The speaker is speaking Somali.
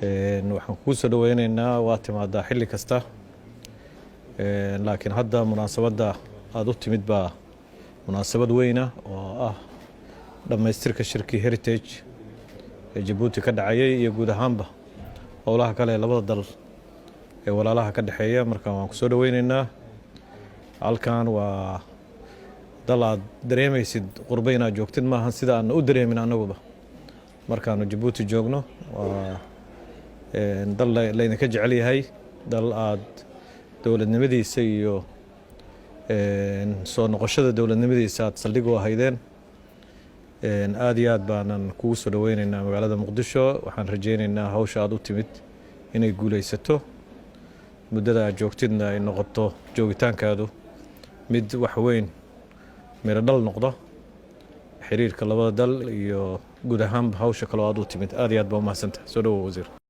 waxaan kugu soo dhaweynaynaa waa timaadaa xilli kasta laakiin hadda munaasabadda aad u timid baa munaasabad weyna oo ah dhammaystirka shirkii Heritage ee Djibouti ka dhacayay iyo guud ahaanba howlaha kale labada dal ee walaalaha ka dhaxeeya. marka waan ku soo dhaweynaynaa halkan waa dal aad dareemaysid qurbo inaad joogtid maahan sida aan u dareemin anaguba markaanu Djibouti joogno. waa dal laydinka jecel yahay, dal aad dowladnimadiisa iyo soo noqoshada dowladnimadiisa aad saldhig u ahaydeen. aad iyo aad baanan kugu soo dhaweynaynaa magaalada Muqdisho. waxaan rajaynaynaa hawsha aad u timid inay guulaysato, muddada aad joogtidna ay noqoto joogitaankaadu mid wax weyn miro dhal noqdo xiriirka labada dal iyo guud ahaanba hawsha kale oo aad u timid. aad iyo aad baa u mahadsantahay. soo dhawow wasiir.